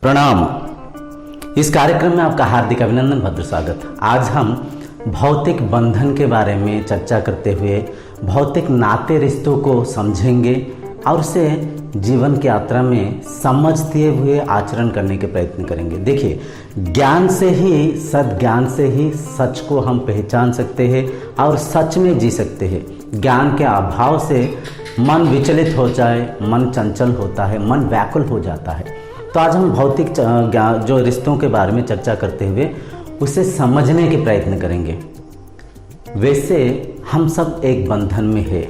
प्रणाम। इस कार्यक्रम में आपका हार्दिक अभिनंदन, भद्र स्वागत। आज हम भौतिक बंधन के बारे में चर्चा करते हुए भौतिक नाते रिश्तों को समझेंगे और उसे जीवन की यात्रा में समझते हुए आचरण करने के प्रयत्न करेंगे। देखिए, ज्ञान से ही, सद्ज्ञान से ही सच को हम पहचान सकते हैं और सच में जी सकते हैं। ज्ञान के अभाव से मन विचलित हो जाए, मन चंचल होता है, मन व्याकुल हो जाता है। तो आज हम भौतिक जो रिश्तों के बारे में चर्चा करते हुए उसे समझने के प्रयत्न करेंगे। वैसे हम सब एक बंधन में है,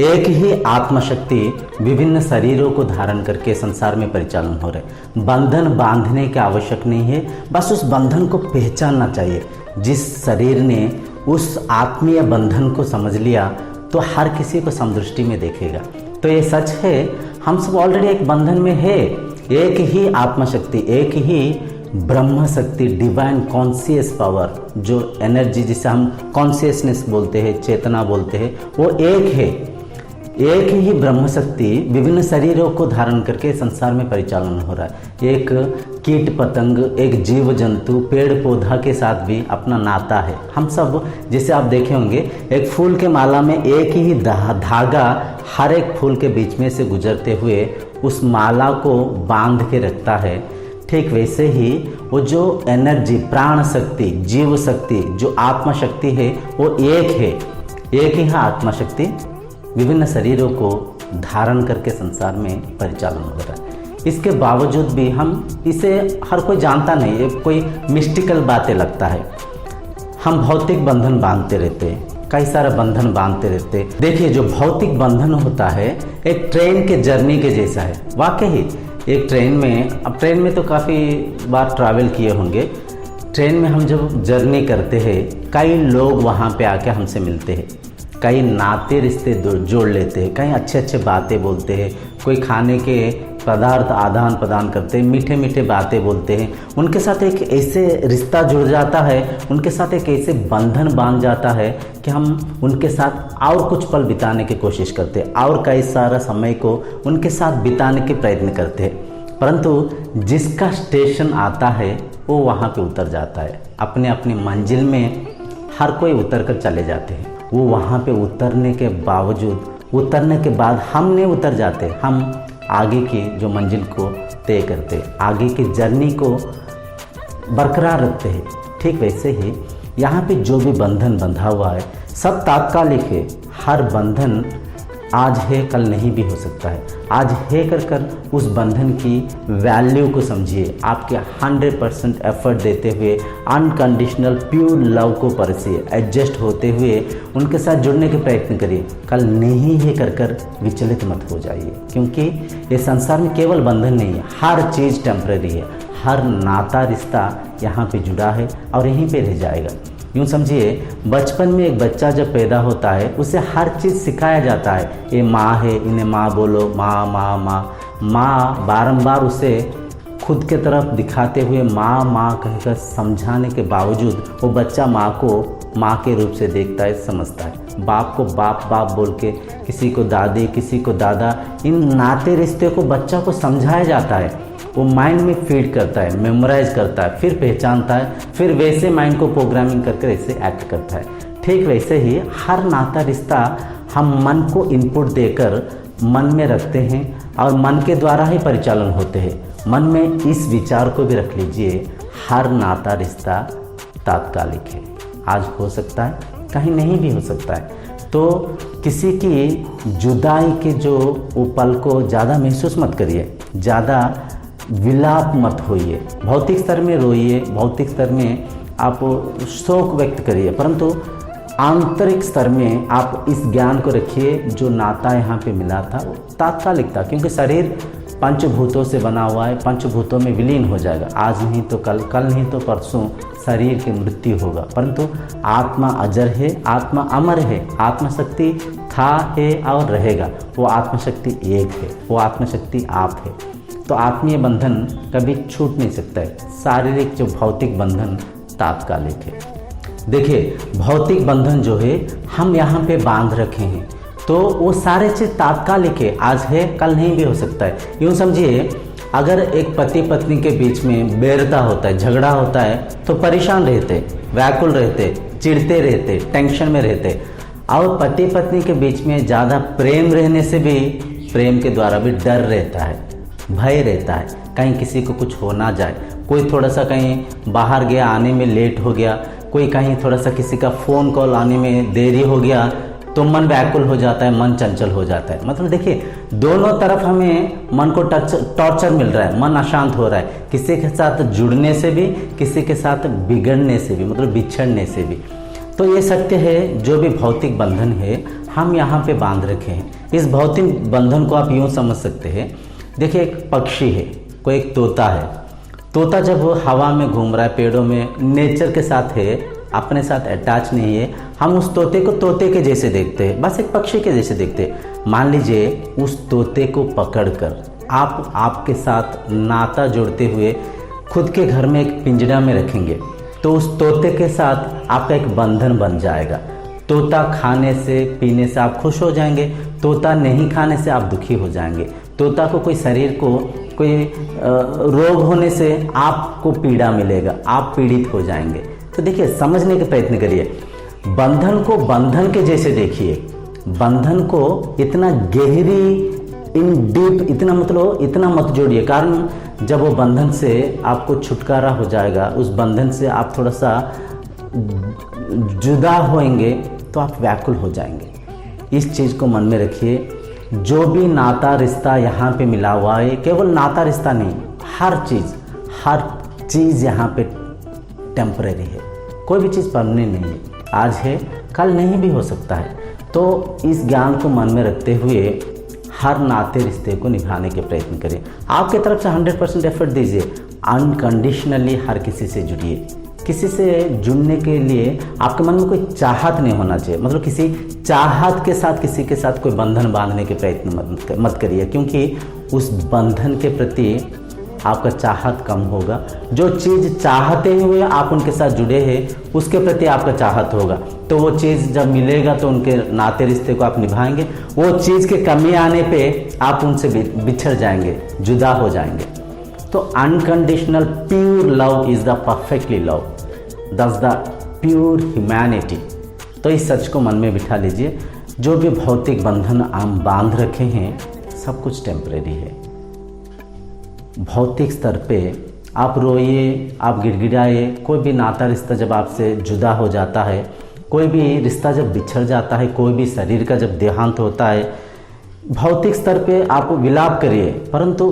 एक ही आत्मशक्ति विभिन्न शरीरों को धारण करके संसार में परिचालन हो रहे। बंधन बांधने की आवश्यक नहीं है, बस उस बंधन को पहचानना चाहिए। जिस शरीर ने उस आत्मीय बंधन को समझ लिया तो हर किसी को समदृष्टि में देखेगा। तो ये सच है, हम सब ऑलरेडी एक बंधन में है। एक ही आत्मशक्ति, एक ही ब्रह्म शक्ति, डिवाइन कॉन्शियस पावर, जो एनर्जी जिसे हम कॉन्शियसनेस बोलते हैं, चेतना बोलते हैं, वो एक है। एक ही ब्रह्म शक्ति विभिन्न शरीरों को धारण करके संसार में परिचालन हो रहा है। एक कीट पतंग, एक जीव जंतु, पेड़ पौधा के साथ भी अपना नाता है। हम सब, जैसे आप देखे होंगे, एक फूल के माला में एक ही धागा हर एक फूल के बीच में से गुजरते हुए उस माला को बांध के रखता है। ठीक वैसे ही वो जो एनर्जी, प्राण शक्ति, जीव शक्ति, जो आत्मशक्ति है, वो एक है। एक ही आत्मशक्ति विभिन्न शरीरों को धारण करके संसार में परिचालन हो रहा है। इसके बावजूद भी हम इसे, हर कोई जानता नहीं, ये कोई मिस्टिकल बातें लगता है। हम भौतिक बंधन बांधते रहते हैं, कई सारे बंधन बांधते रहते हैं। देखिए, जो भौतिक बंधन होता है एक ट्रेन के जर्नी के जैसा है। वाकई एक ट्रेन में, अब ट्रेन में तो काफ़ी बार ट्रैवल किए होंगे। ट्रेन में हम जब जर्नी करते हैं, कई लोग वहाँ पे आके हमसे मिलते हैं, कई नाते रिश्ते जोड़ लेते हैं, कई अच्छे अच्छे बातें बोलते हैं, कोई खाने के पदार्थ आदान प्रदान करते हैं, मीठे मीठे बातें बोलते हैं। उनके साथ एक ऐसे रिश्ता जुड़ जाता है, उनके साथ एक ऐसे बंधन बांध जाता है कि हम उनके साथ और कुछ पल बिताने की कोशिश करते हैं और कई सारा समय को उनके साथ बिताने के प्रयत्न करते हैं। परंतु जिसका स्टेशन आता है वो वहाँ पे उतर जाता है। अपने अपनी मंजिल में हर कोई उतर कर चले जाते हैं। वो वहाँ पे उतरने के बावजूद, उतरने के बाद हम नहीं उतर जाते, हम आगे की जो मंजिल को तय करते, आगे की जर्नी को बरकरार रखते हैं। ठीक वैसे ही यहाँ पे जो भी बंधन बंधा हुआ है सब तात्कालिक है। हर बंधन आज है, कल नहीं भी हो सकता है। आज है कर उस बंधन की वैल्यू को समझिए। आपके 100% एफर्ट देते हुए अनकंडीशनल प्योर लव को परसिए, एडजस्ट होते हुए उनके साथ जुड़ने के प्रयत्न करिए। कल नहीं है कर विचलित मत हो जाइए, क्योंकि ये संसार में केवल बंधन नहीं है, हर चीज़ टेम्परेरी है। हर नाता रिश्ता यहाँ पे जुड़ा है और यहीं पे रह जाएगा। यूँ समझिए, बचपन में एक बच्चा जब पैदा होता है उसे हर चीज़ सिखाया जाता है। ये माँ है, इन्हें माँ बोलो, माँ माँ माँ। माँ बारंबार उसे खुद के तरफ दिखाते हुए माँ माँ कहकर समझाने के बावजूद वो बच्चा माँ को माँ के रूप से देखता है, समझता है। बाप को बाप बाप बोल के, किसी को दादी, किसी को दादा, इन नाते रिश्ते को बच्चा को समझाया जाता है। वो माइंड में फीड करता है, मेमोराइज करता है, फिर पहचानता है, फिर वैसे माइंड को प्रोग्रामिंग करके ऐसे एक्ट करता है। ठीक वैसे ही हर नाता रिश्ता हम मन को इनपुट देकर मन में रखते हैं और मन के द्वारा ही परिचालन होते हैं। मन में इस विचार को भी रख लीजिए, हर नाता रिश्ता तात्कालिक है। आज हो सकता है, कहीं नहीं भी हो सकता है। तो किसी की जुदाई के जो पल को ज़्यादा महसूस मत करिए, ज़्यादा विलाप मत होइए। भौतिक स्तर में रोइए, भौतिक स्तर में आप शोक व्यक्त करिए, परंतु आंतरिक स्तर में आप इस ज्ञान को रखिए, जो नाता यहाँ पे मिला था वो तात्कालिक था। क्योंकि शरीर पंचभूतों से बना हुआ है, पंचभूतों में विलीन हो जाएगा। आज नहीं तो कल, कल नहीं तो परसों शरीर की मृत्यु होगा, परंतु आत्मा अजर है, आत्मा अमर है। आत्मशक्ति था, है और रहेगा। वो आत्मशक्ति एक है, वो आत्मशक्ति आप है। तो आत्मीय बंधन कभी छूट नहीं सकता है। शारीरिक जो भौतिक बंधन तात्कालिक है। देखिए, भौतिक बंधन जो है हम यहाँ पे बांध रखे हैं, तो वो सारे चीज़ तात्कालिक है। आज है, कल नहीं भी हो सकता है। यूँ समझिए, अगर एक पति पत्नी के बीच में बैरता होता है, झगड़ा होता है, तो परेशान रहते, व्याकुल रहते, चिढ़ते रहते, टेंशन में रहते। और पति पत्नी के बीच में ज़्यादा प्रेम रहने से भी, प्रेम के द्वारा भी डर रहता है, भय रहता है, कहीं किसी को कुछ हो ना जाए। कोई थोड़ा सा कहीं बाहर गया, आने में लेट हो गया, कोई कहीं थोड़ा सा किसी का फ़ोन कॉल आने में देरी हो गया, तो मन व्याकुल हो जाता है, मन चंचल हो जाता है। मतलब देखिए, दोनों तरफ हमें मन को टॉर्चर मिल रहा है, मन अशांत हो रहा है, किसी के साथ जुड़ने से भी, किसी के साथ बिगड़ने से भी, मतलब बिछड़ने से भी। तो ये सत्य है, जो भी भौतिक बंधन है हम यहाँ पे बांध रखे हैं। इस भौतिक बंधन को आप यूँ समझ सकते हैं, देखिए एक पक्षी है, कोई एक तोता है। तोता जब वो हवा में घूम रहा है, पेड़ों में, नेचर के साथ है, अपने साथ अटैच नहीं है, हम उस तोते को तोते के जैसे देखते हैं, बस एक पक्षी के जैसे देखते हैं। मान लीजिए उस तोते को पकड़कर आप आपके साथ नाता जोड़ते हुए खुद के घर में एक पिंजरा में रखेंगे, तो उस तोते के साथ आपका एक बंधन बन जाएगा। तोता खाने से पीने से आप खुश हो जाएंगे, तोता नहीं खाने से आप दुखी हो जाएंगे। तोता को कोई शरीर को कोई रोग होने से आपको पीड़ा मिलेगा, आप पीड़ित हो जाएंगे। तो देखिए, समझने के प्रयत्न करिए, बंधन को बंधन के जैसे देखिए, बंधन को इतना गहरी, इन डीप, इतना मतलब इतना मत जोड़िए। कारण जब वो बंधन से आपको छुटकारा हो जाएगा, उस बंधन से आप थोड़ा सा जुदा होएंगे तो आप व्याकुल हो जाएंगे। इस चीज़ को मन में रखिए। जो भी नाता रिश्ता यहाँ पे मिला हुआ है, केवल नाता रिश्ता नहीं, हर चीज़ यहाँ पे टेम्परेरी है, कोई भी चीज़ परमानेंट नहीं है। आज है, कल नहीं भी हो सकता है। तो इस ज्ञान को मन में रखते हुए हर नाते रिश्ते को निभाने के प्रयत्न करें। आपके तरफ से 100% एफर्ट दीजिए, अनकंडीशनली हर किसी से जुड़िए। किसी से जुड़ने के लिए आपके मन में कोई चाहत नहीं होना चाहिए, मतलब किसी चाहत के साथ किसी के साथ कोई बंधन बांधने के प्रयत्न मत करिए, क्योंकि उस बंधन के प्रति आपका चाहत कम होगा। जो चीज़ चाहते हुए आप उनके साथ जुड़े हैं, उसके प्रति आपका चाहत होगा, तो वो चीज़ जब मिलेगा तो उनके नाते रिश्ते को आप निभाएंगे। वो चीज़ के कमी आने पे आप उनसे बिछड़ जाएंगे, जुदा हो जाएंगे। तो unconditional pure love is the perfectly love, that's the pure humanity. तो इस सच को मन में बिठा लीजिए, जो भी भौतिक बंधन हम बांध रखे हैं, सब कुछ टेम्परेरी है। भौतिक स्तर पे आप रोइए, आप गिड़गिड़ाए, कोई भी नाता रिश्ता जब आपसे जुदा हो जाता है, कोई भी रिश्ता जब बिछड़ जाता है, कोई भी शरीर का जब देहांत होता है, भौतिक स्तर पे आप विलाप करिए, परंतु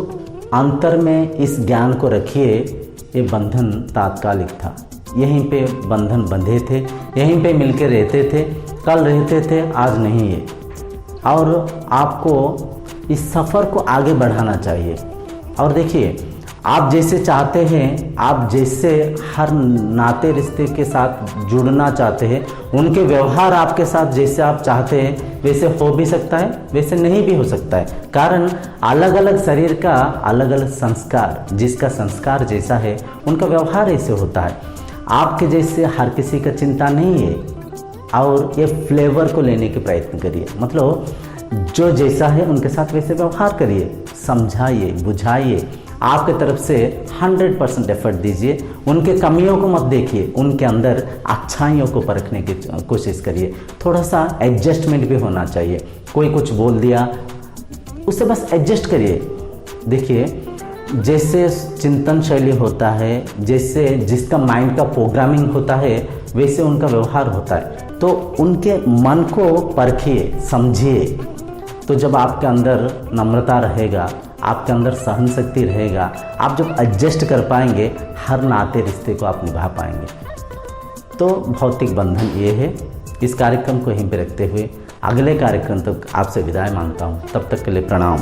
अंतर में इस ज्ञान को रखिए, ये बंधन तात्कालिक था। यहीं पे बंधन बंधे थे, यहीं पे मिलके रहते थे, कल रहते थे, आज नहीं है। और आपको इस सफ़र को आगे बढ़ाना चाहिए। और देखिए, आप जैसे चाहते हैं, आप जैसे हर नाते रिश्ते के साथ जुड़ना चाहते हैं, उनके व्यवहार आपके साथ जैसे आप चाहते हैं वैसे हो भी सकता है, वैसे नहीं भी हो सकता है। कारण अलग अलग शरीर का अलग अलग संस्कार, जिसका संस्कार जैसा है उनका व्यवहार ऐसे होता है। आपके जैसे हर किसी का चिंता नहीं है। और ये फ्लेवर को लेने के प्रयत्न करिए, मतलब जो जैसा है उनके साथ वैसे व्यवहार करिए, समझाइए, बुझाइए। आपके तरफ से 100% एफर्ट दीजिए, उनके कमियों को मत देखिए, उनके अंदर अच्छाइयों को परखने की कोशिश करिए। थोड़ा सा एडजस्टमेंट भी होना चाहिए। कोई कुछ बोल दिया, उससे बस एडजस्ट करिए। देखिए, जैसे चिंतन शैली होता है, जैसे जिसका माइंड का प्रोग्रामिंग होता है, वैसे उनका व्यवहार होता है। तो उनके मन को परखिए, समझिए। तो जब आपके अंदर नम्रता रहेगा, आपके अंदर सहन शक्ति रहेगा, आप जब एडजस्ट कर पाएंगे, हर नाते रिश्ते को आप निभा पाएंगे। तो भौतिक बंधन ये है। इस कार्यक्रम को यहीं पे रखते हुए अगले कार्यक्रम तक आपसे विदाई मांगता हूँ। तब तक के लिए प्रणाम।